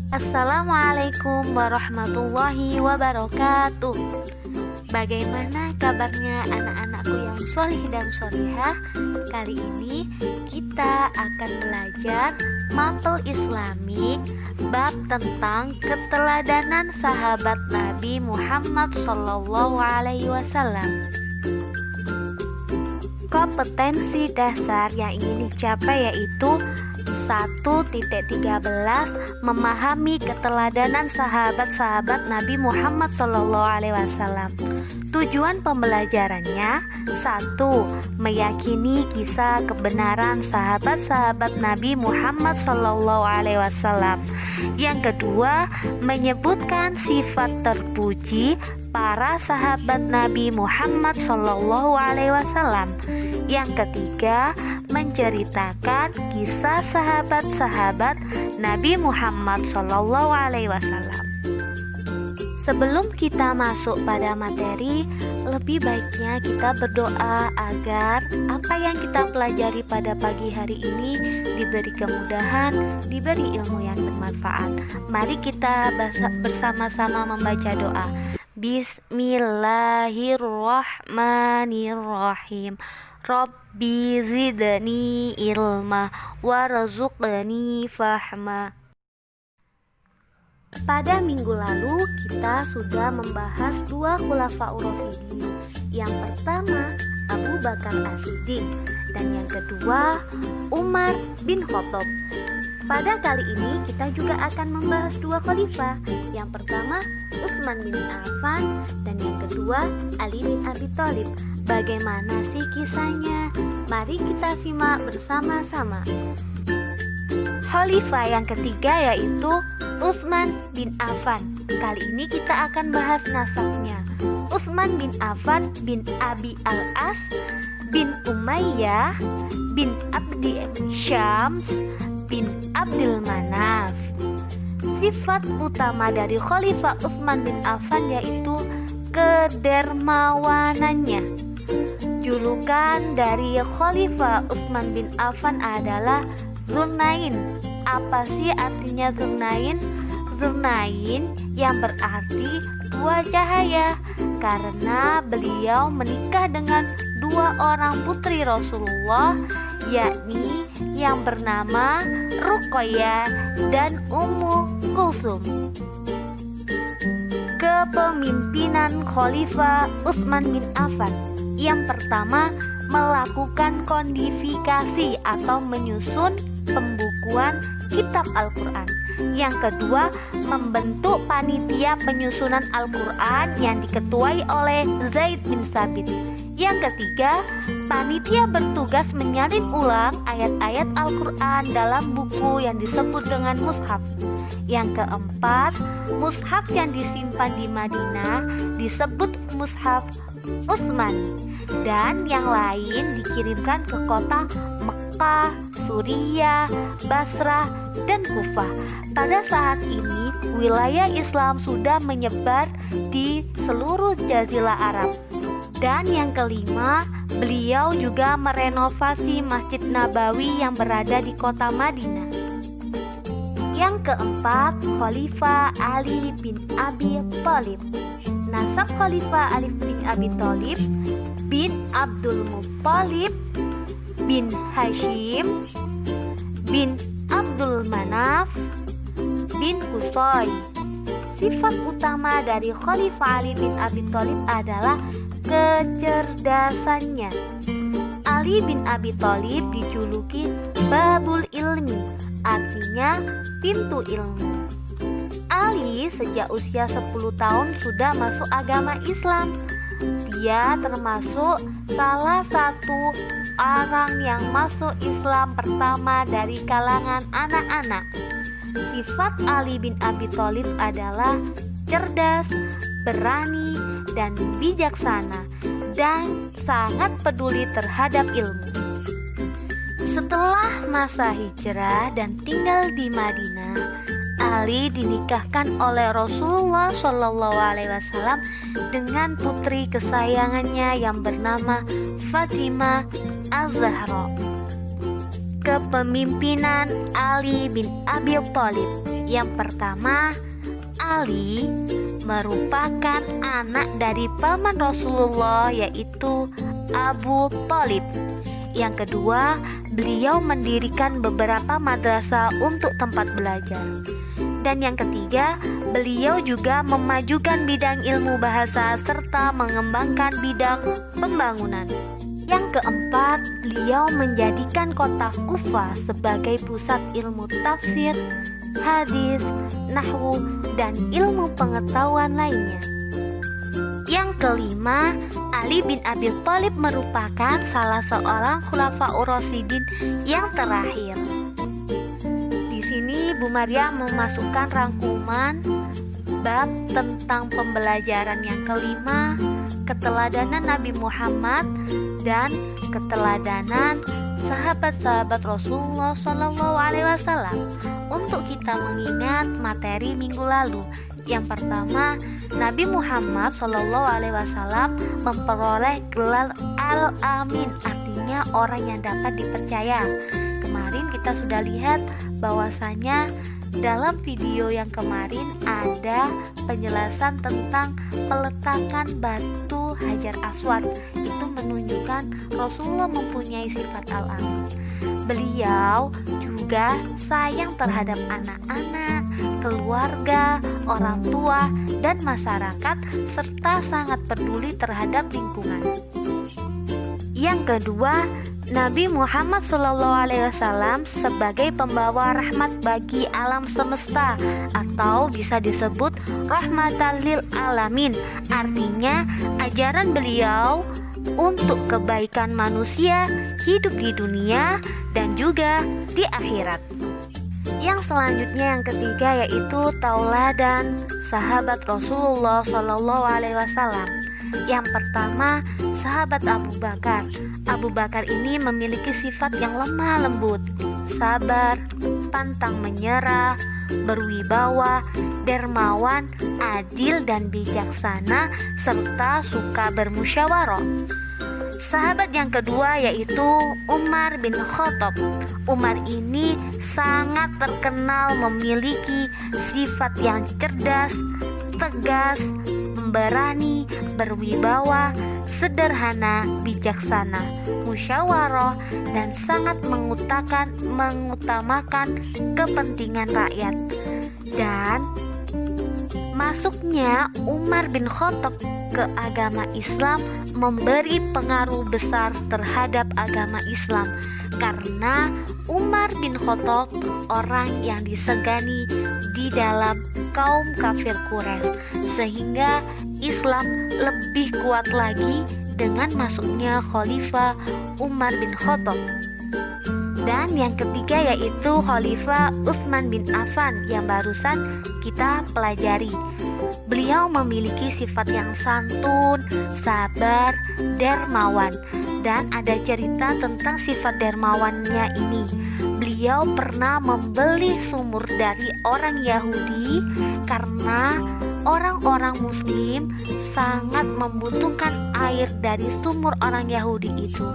Assalamualaikum warahmatullahi wabarakatuh. Bagaimana kabarnya anak-anakku yang solih dan solihah? Kali ini kita akan belajar mapel Islamik bab tentang keteladanan sahabat Nabi Muhammad SAW. Kompetensi dasar yang ingin dicapai yaitu 1.13 memahami keteladanan sahabat-sahabat Nabi Muhammad SAW. Tujuan pembelajarannya: 1. Meyakini kisah kebenaran sahabat-sahabat Nabi Muhammad SAW. Yang kedua, menyebutkan sifat terpuji para sahabat Nabi Muhammad SAW. Yang ketiga, menceritakan kisah sahabat-sahabat Nabi Muhammad SAW. Sebelum kita masuk pada materi, lebih baiknya kita berdoa agar apa yang kita pelajari pada pagi hari ini diberi kemudahan, diberi ilmu yang bermanfaat. Mari kita bersama-sama membaca doa. Bismillahirrahmanirrahim. Rabbi zidni ilma warzuqni fahma. Pada minggu lalu kita sudah membahas dua khulafaur rasyidin. Yang pertama Abu Bakar As-Siddiq dan yang kedua Umar bin Khattab. Pada kali ini kita juga akan membahas dua khalifah. Yang pertama Utsman bin Affan dan yang kedua Ali bin Abi Thalib. Bagaimana sih kisahnya? Mari kita simak bersama-sama. Khalifah yang ketiga yaitu Utsman bin Affan. Kali ini kita akan bahas nasabnya. Utsman bin Affan bin Abi Al-As bin Umayyah bin Abdi Syams bin Abdul Manaf. Sifat utama dari Khalifah Utsman bin Affan yaitu kedermawanannya. Julukan dari Khalifah Utsman bin Affan adalah Dzunnain. Apa sih artinya Dzunnain? Dzunnain yang berarti dua cahaya, karena beliau menikah dengan dua orang putri Rasulullah, yakni yang bernama Ruqayyah dan Ummu Kulsum. Kepemimpinan Khalifah Utsman bin Affan. Yang pertama, melakukan kodifikasi atau menyusun pembukuan kitab Al-Quran. Yang kedua, membentuk panitia penyusunan Al-Quran yang diketuai oleh Zaid bin Sabit. Yang ketiga, panitia bertugas menyalin ulang ayat-ayat Al-Quran dalam buku yang disebut dengan mushaf. Yang keempat, mushaf yang disimpan di Madinah disebut mushaf Utsmani, dan yang lain dikirimkan ke kota Mekah, Suriah, Basrah, dan Kufah. Pada saat ini, wilayah Islam sudah menyebar di seluruh Jazirah Arab. Dan yang kelima, beliau juga merenovasi Masjid Nabawi yang berada di kota Madinah. Yang keempat, Khalifah Ali bin Abi Thalib. Nasab Khalifah Ali bin Abi Thalib bin Abdul Muttalib bin Hashim bin Abdul Manaf bin Qusay. Sifat utama dari Khalifah Ali bin Abi Thalib adalah kecerdasannya. Ali bin Abi Thalib dijuluki Babul Ilmi, artinya pintu ilmu. Ali sejak usia 10 tahun sudah masuk agama Islam. Dia termasuk salah satu orang yang masuk Islam pertama dari kalangan anak-anak. Sifat Ali bin Abi Thalib adalah cerdas, berani, dan bijaksana, dan sangat peduli terhadap ilmu. Setelah masa hijrah dan tinggal di Madinah, Ali dinikahkan oleh Rasulullah SAW dengan putri kesayangannya yang bernama Fatimah Az-Zahra. Kepemimpinan Ali bin Abi Thalib. Yang pertama, Ali merupakan anak dari paman Rasulullah, yaitu Abu Thalib. Yang kedua, beliau mendirikan beberapa madrasah untuk tempat belajar. Dan yang ketiga, beliau juga memajukan bidang ilmu bahasa serta mengembangkan bidang pembangunan. Yang keempat, beliau menjadikan kota Kufah sebagai pusat ilmu tafsir, hadis, nahwu, dan ilmu pengetahuan lainnya. Yang kelima, Ali bin Abi Thalib merupakan salah seorang khulafaur rasyidin yang terakhir. Di sini Bu Maria memasukkan rangkuman bab tentang pembelajaran yang kelima, keteladanan Nabi Muhammad dan keteladanan sahabat-sahabat Rasulullah SAW untuk kita mengingat materi minggu lalu. Yang pertama, Nabi Muhammad SAW memperoleh gelar Al-Amin, artinya orang yang dapat dipercaya. Kemarin kita sudah lihat bahwasanya dalam video yang kemarin ada penjelasan tentang peletakan batu Hajar Aswad. Itu menunjukkan Rasulullah mempunyai sifat Al-Amin. Beliau juga sayang terhadap anak-anak, keluarga, orang tua, dan masyarakat, serta sangat peduli terhadap lingkungan. Yang kedua, Nabi Muhammad SAW sebagai pembawa rahmat bagi alam semesta, atau bisa disebut rahmatan lil alamin. Artinya ajaran beliau untuk kebaikan manusia hidup di dunia dan juga di akhirat. Yang selanjutnya, yang ketiga, yaitu tauladan sahabat Rasulullah SAW. Yang pertama, sahabat Abu Bakar. Abu Bakar ini memiliki sifat yang lemah lembut, sabar, pantang menyerah, berwibawa, dermawan, adil dan bijaksana, serta suka bermusyawarah. Sahabat yang kedua yaitu Umar bin Khattab. Umar ini sangat terkenal memiliki sifat yang cerdas, tegas, pemberani, berwibawa, sederhana, bijaksana, musyawarah, dan sangat mengutamakan kepentingan rakyat. Dan masuknya Umar bin Khattab ke agama Islam memberi pengaruh besar terhadap agama Islam, karena Umar bin Khattab orang yang disegani di dalam kaum kafir Quraisy, sehingga Islam lebih kuat lagi dengan masuknya Khalifah Umar bin Khattab. Dan yang ketiga yaitu Khalifah Utsman bin Affan yang barusan kita pelajari. Beliau memiliki sifat yang santun, sabar, dermawan. Dan ada cerita tentang sifat dermawannya ini. Beliau pernah membeli sumur dari orang Yahudi karena orang-orang Muslim sangat membutuhkan air dari sumur orang Yahudi itu.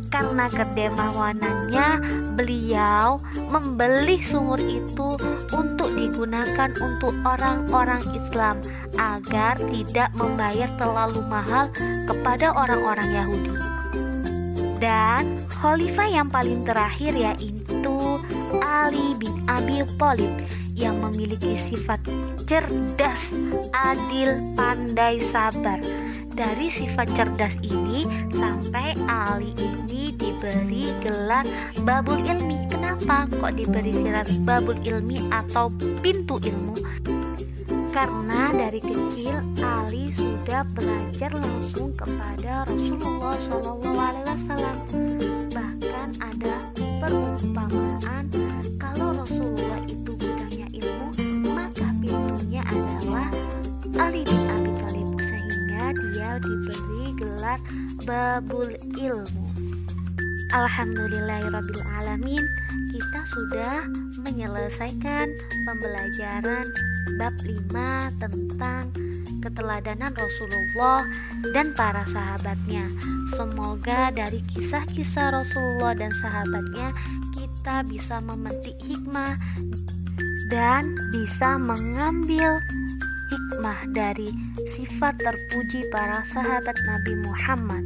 Karena kedermawanannya, beliau membeli sumur itu untuk digunakan untuk orang-orang Islam agar tidak membayar terlalu mahal kepada orang-orang Yahudi. Dan khalifah yang paling terakhir yaitu Ali bin Abi Thalib yang memiliki sifat cerdas, adil, pandai, sabar. Dari sifat cerdas ini sampai Ali ini diberi gelar Babul Ilmi. Kenapa kok diberi gelar Babul Ilmi atau pintu ilmu? Karena dari kecil Ali sudah belajar langsung kepada Rasulullah SAW. Bahkan ada perumpamaan kalau Rasulullah itu gudangnya ilmu, maka pintunya adalah Ali bin Abi Thalib, sehingga dia diberi gelar Babul Ilmu. Alhamdulillahirabbil alamin, kita sudah menyelesaikan pembelajaran bab 5 tentang keteladanan Rasulullah dan para sahabatnya. Semoga dari kisah-kisah Rasulullah dan sahabatnya kita bisa memetik hikmah dan bisa mengambil hikmah dari sifat terpuji para sahabat Nabi Muhammad.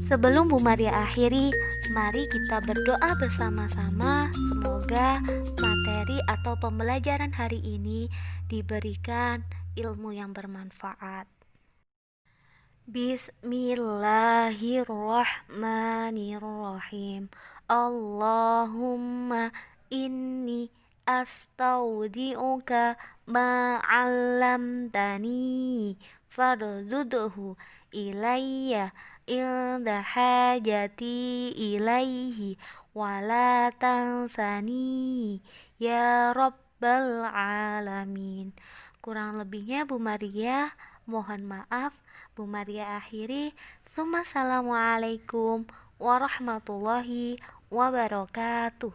Sebelum Bu Maria akhiri, mari kita berdoa bersama-sama. Semoga materi atau pembelajaran hari ini diberikan ilmu yang bermanfaat. Bismillahirrahmanirrahim. Allahumma inni astaudi'uka ma'allamtani fardudhu ilayya inda hajati ilaihi wala tansani ya rabbal alamin. Kurang lebihnya Bu Maria mohon maaf. Bu Maria akhiri. Assalamualaikum warahmatullahi wabarakatuh.